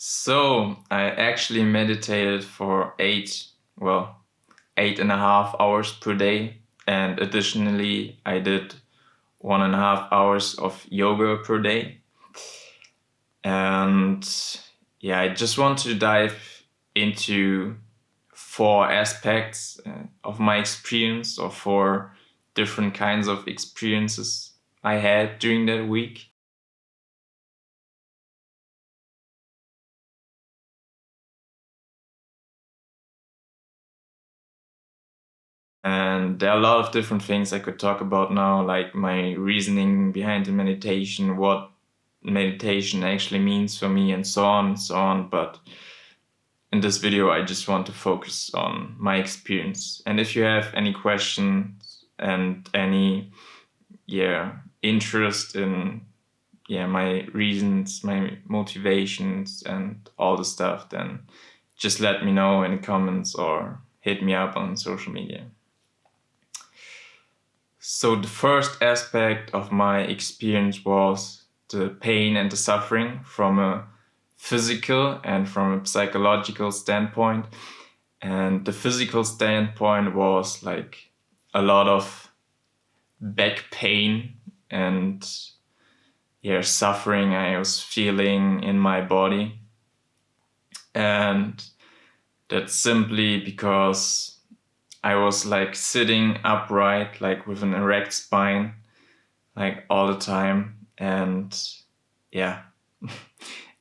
So I actually meditated for 8.5 hours per day. And additionally, I did 1.5 hours of yoga per day. And yeah, I just want to dive into four aspects of my experience, or four different kinds of experiences I had during that week. And there are a lot of different things I could talk about now, like my reasoning behind the meditation, what meditation actually means for me, and so on and so on. But in this video, I just want to focus on my experience. And if you have any questions and any interest in my reasons, my motivations, and all the stuff, then just let me know in the comments or hit me up on social media. So the first aspect of my experience was the pain and the suffering from a physical and from a psychological standpoint. And the physical standpoint was like a lot of back pain and suffering I was feeling in my body. And that's simply because I was like sitting upright, like with an erect spine, like all the time. And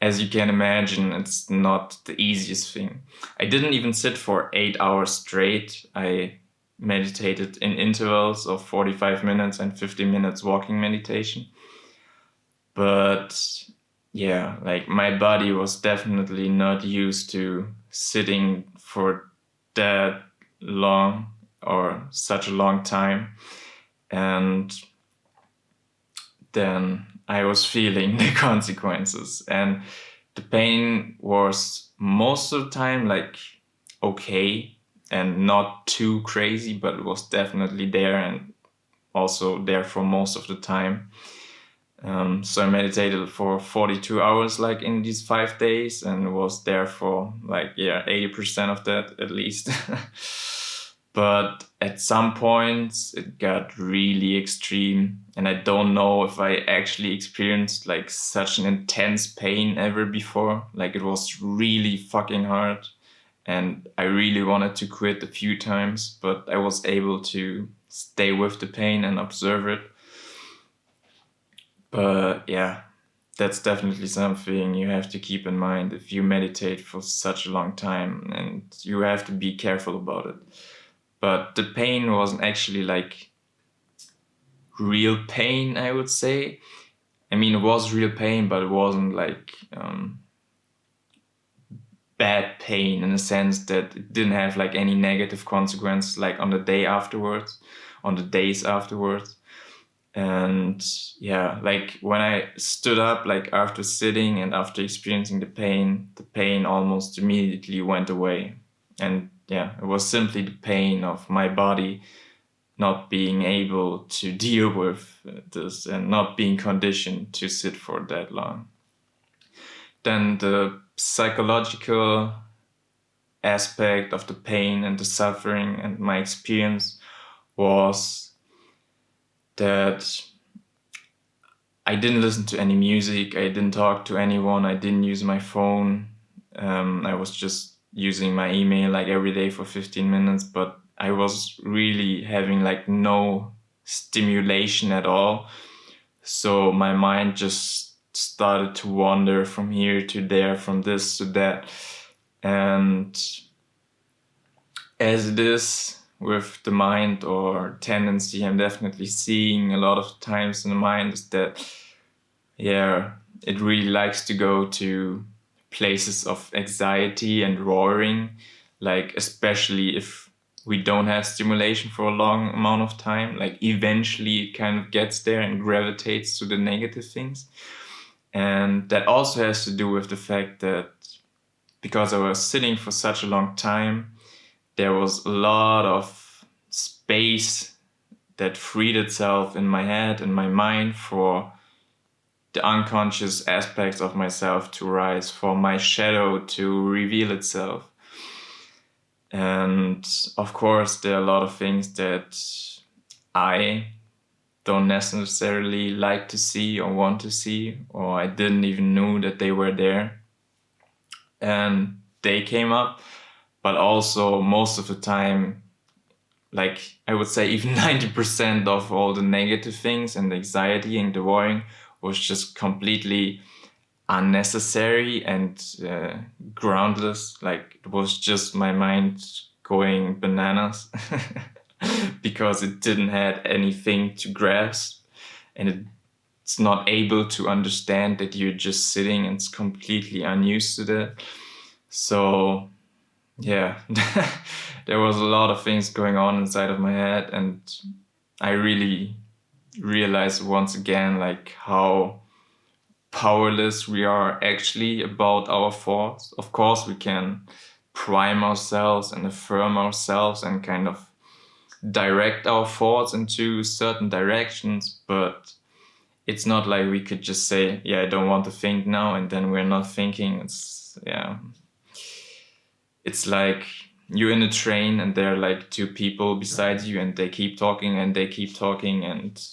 as you can imagine, it's not the easiest thing. I didn't even sit for 8 hours straight. I meditated in intervals of 45 minutes and 50 minutes walking meditation. But like my body was definitely not used to sitting for that long or such a long time. And then I was feeling the consequences, and the pain was most of the time like okay and not too crazy, but it was definitely there and also there for most of the time. So I meditated for 42 hours like in these 5 days, and was there for 80% of that at least. But at some points it got really extreme, and I don't know if I actually experienced like such an intense pain ever before. Like it was really fucking hard, and I really wanted to quit a few times, but I was able to stay with the pain and observe it. But that's definitely something you have to keep in mind if you meditate for such a long time, and you have to be careful about it. But the pain wasn't actually like real pain, I would say. I mean, it was real pain, but it wasn't like bad pain in the sense that it didn't have like any negative consequences like on the days afterwards. And like when I stood up, like after sitting and after experiencing the pain almost immediately went away. And it was simply the pain of my body not being able to deal with this and not being conditioned to sit for that long. Then the psychological aspect of the pain and the suffering and my experience was that I didn't listen to any music, I didn't talk to anyone, I didn't use my phone. I was just using my email like every day for 15 minutes, but I was really having like no stimulation at all. So my mind just started to wander from here to there, from this to that. And as it is with the mind or tendency, I'm definitely seeing a lot of times in the mind is that, it really likes to go to places of anxiety and roaring, like especially if we don't have stimulation for a long amount of time, like eventually it kind of gets there and gravitates to the negative things. And that also has to do with the fact that because I was sitting for such a long time, there was a lot of space that freed itself in my head and my mind for the unconscious aspects of myself to rise, for my shadow to reveal itself. And of course, there are a lot of things that I don't necessarily like to see or want to see, or I didn't even know that they were there. And they came up, but also most of the time, like I would say even 90% of all the negative things and the anxiety and the worrying was just completely unnecessary and groundless. Like it was just my mind going bananas because it didn't have anything to grasp, and it's not able to understand that you're just sitting, and it's completely unused to that. So yeah, there was a lot of things going on inside of my head, and I really realized once again like how powerless we are actually about our thoughts. Of course, we can prime ourselves and affirm ourselves and kind of direct our thoughts into certain directions, but it's not like we could just say, yeah, I don't want to think now, and then we're not thinking. It's like you're in a train and there are like two people beside you, and they keep talking and they keep talking, and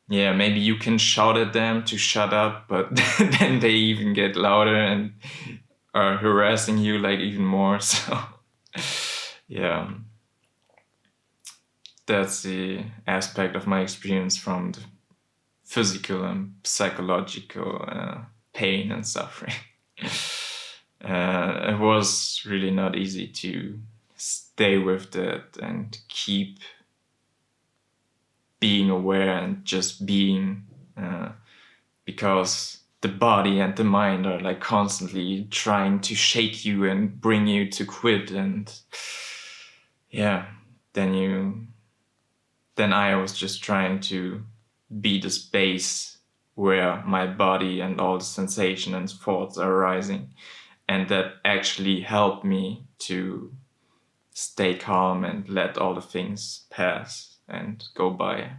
yeah, maybe you can shout at them to shut up, but then they even get louder and are harassing you like even more. So yeah, that's the aspect of my experience from the physical and psychological pain and suffering. It was really not easy to stay with that and keep being aware and just being, because the body and the mind are like constantly trying to shake you and bring you to quit. And yeah, then I was just trying to be the space where my body and all the sensation and thoughts are arising, and that actually helped me to stay calm and let all the things pass and go by.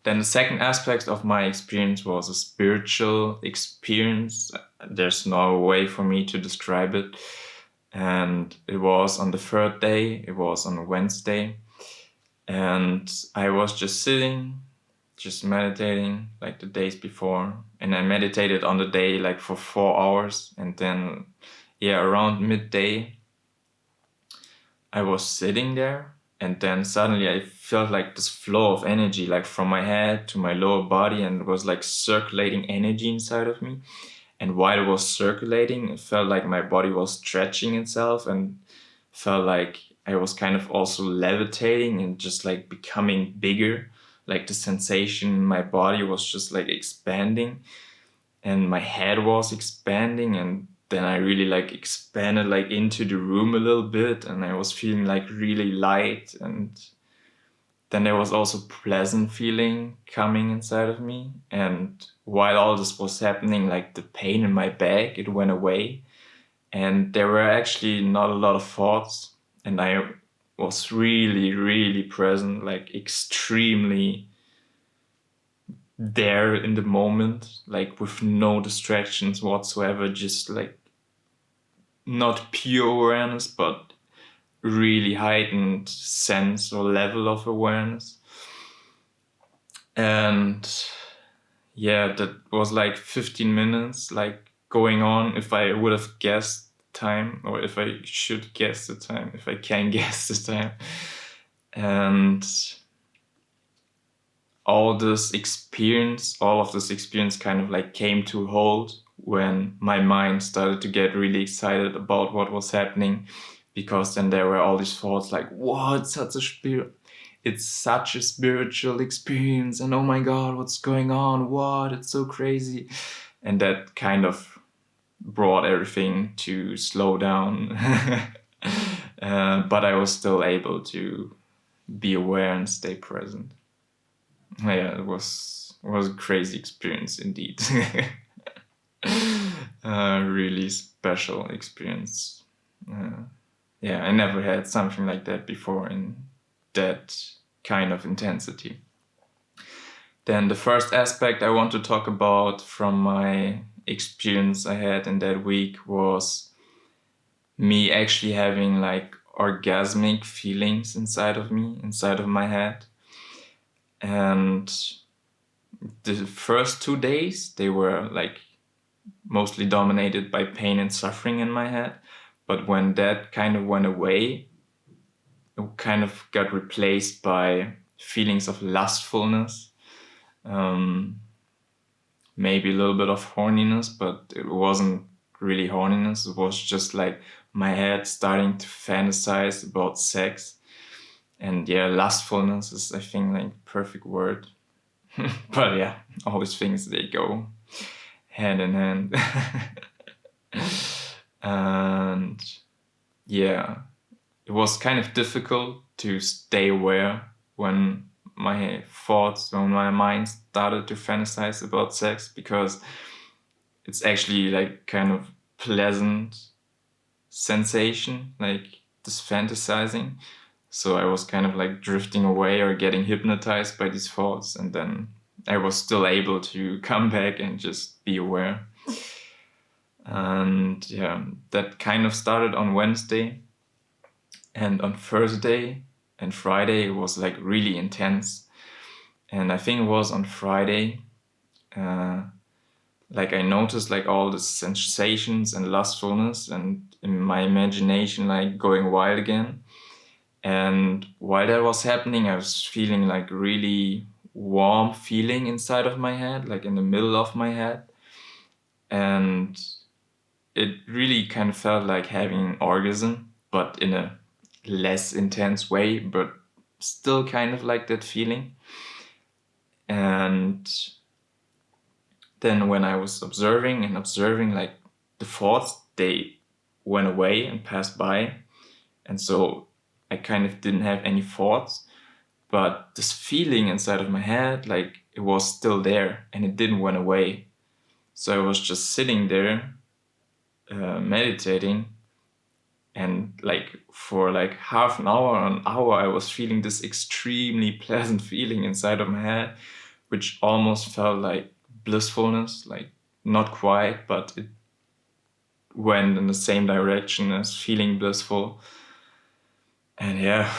Then the second aspect of my experience was a spiritual experience. There's no way for me to describe it. And it was on the third day, it was on a Wednesday. And I was just sitting, just meditating like the days before. And I meditated on the day like for 4 hours. And then, yeah, around midday, I was sitting there. And then suddenly I felt like this flow of energy, like from my head to my lower body, and it was like circulating energy inside of me. And while it was circulating, it felt like my body was stretching itself, and felt like I was kind of also levitating and just like becoming bigger. Like the sensation in my body was just like expanding, and my head was expanding, and then I really like expanded like into the room a little bit, and I was feeling like really light. And then there was also pleasant feeling coming inside of me. And while all this was happening, like the pain in my back, it went away, and there were actually not a lot of thoughts, and I was really, really present, like extremely there in the moment, like with no distractions whatsoever, just like not pure awareness, but really heightened sense or level of awareness. And yeah, that was like 15 minutes like going on. If I would have guessed time, or if I should guess the time, if I can guess the time. And all of this experience kind of like came to a halt when my mind started to get really excited about what was happening, because then there were all these thoughts like, wow, it's such a spiritual experience, and oh my God, what's going on? What? It's so crazy. And that kind of brought everything to slow down. But I was still able to be aware and stay present. Yeah, it was a crazy experience indeed. Really special experience. Yeah, I never had something like that before in that kind of intensity. Then the first aspect I want to talk about from my experience I had in that week was me actually having like orgasmic feelings inside of me, inside of my head. And the first 2 days, they were like mostly dominated by pain and suffering in my head. But when that kind of went away, it kind of got replaced by feelings of lustfulness, maybe a little bit of horniness, but it wasn't really horniness. It was just like my head starting to fantasize about sex. And yeah, lustfulness is, I think, like perfect word. But yeah, all these things, they go hand in hand. And yeah, it was kind of difficult to stay aware when my thoughts, when my mind started to fantasize about sex, because it's actually like kind of pleasant sensation, like this fantasizing. So I was kind of like drifting away or getting hypnotized by these thoughts, and then I was still able to come back and just be aware. And yeah, that kind of started on Wednesday. And on Thursday and Friday, it was like really intense. And I think it was on Friday, like I noticed like all the sensations and lustfulness, and in my imagination like going wild again. And while that was happening, I was feeling like really warm feeling inside of my head, like in the middle of my head. And it really kind of felt like having an orgasm, but in a less intense way, but still kind of like that feeling. And then when I was observing, like the thoughts, they went away and passed by. And so I kind of didn't have any thoughts, but this feeling inside of my head, like it was still there and it didn't went away. So I was just sitting there, meditating, and like for like half an hour or an hour, I was feeling this extremely pleasant feeling inside of my head, which almost felt like blissfulness, like not quite, but it went in the same direction as feeling blissful. And yeah,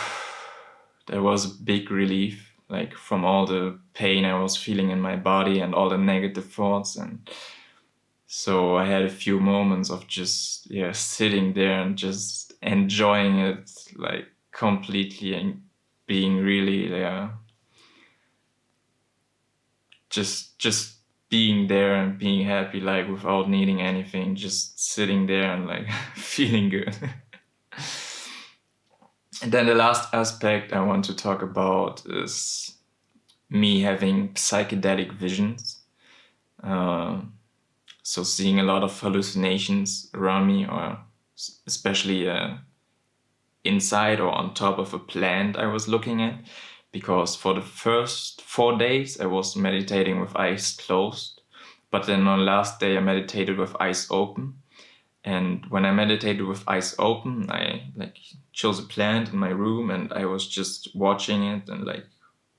there was a big relief, like from all the pain I was feeling in my body and all the negative thoughts. And so I had a few moments of just, yeah, sitting there and just enjoying it like completely, and being really, yeah, just being there and being happy, like without needing anything, just sitting there and like feeling good. And then the last aspect I want to talk about is me having psychedelic visions. So seeing a lot of hallucinations around me, or especially inside or on top of a plant I was looking at. Because for the first 4 days I was meditating with eyes closed, but then on the last day I meditated with eyes open. And when I meditated with eyes open, I like chose a plant in my room and I was just watching it, and like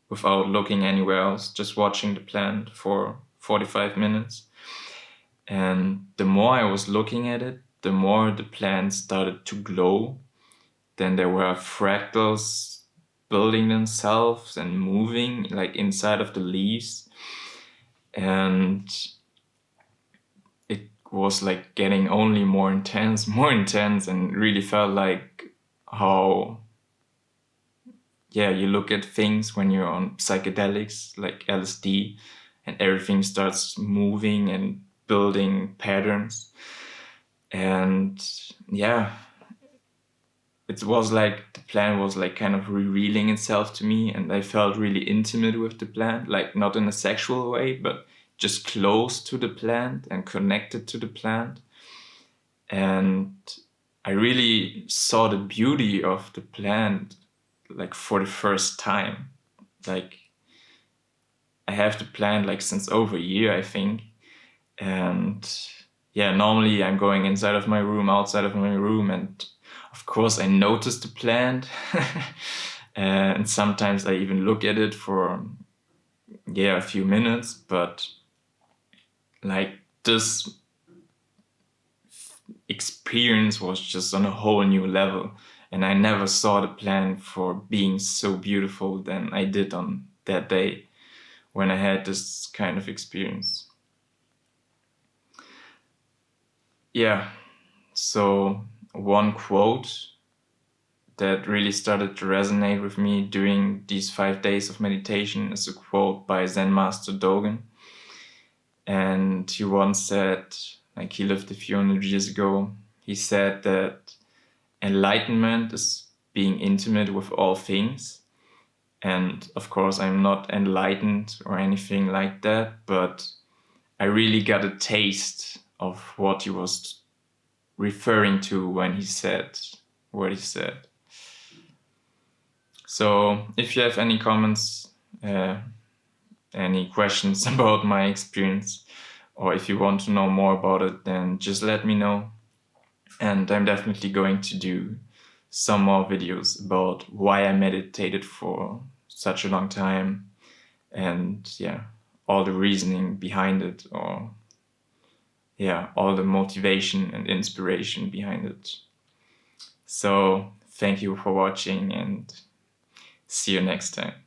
without looking anywhere else, just watching the plant for 45 minutes. And the more I was looking at it, the more the plant started to glow. Then there were fractals building themselves and moving like inside of the leaves. And it was like getting only more intense, and really felt like how, yeah, you look at things when you're on psychedelics like LSD, and everything starts moving and building patterns. And yeah, it was like the plant was like kind of revealing itself to me, and I felt really intimate with the plant, like not in a sexual way, but just close to the plant and connected to the plant. And I really saw the beauty of the plant like for the first time. Like I have the plant like since over a year, I think. And yeah, normally I'm going inside of my room, outside of my room, and of course I notice the plant. And sometimes I even look at it for a few minutes, but like this experience was just on a whole new level, and I never saw the plan for being so beautiful than I did on that day when I had this kind of experience. Yeah, so one quote that really started to resonate with me during these 5 days of meditation is a quote by Zen Master Dogen. And he once said, like he lived a few hundred years ago, he said that enlightenment is being intimate with all things. And of course, I'm not enlightened or anything like that, but I really got a taste of what he was referring to when he said what he said. So if you have any comments, any questions about my experience, or if you want to know more about it, then just let me know. And I'm definitely going to do some more videos about why I meditated for such a long time, and all the reasoning behind it, or all the motivation and inspiration behind it. So thank you for watching, and see you next time.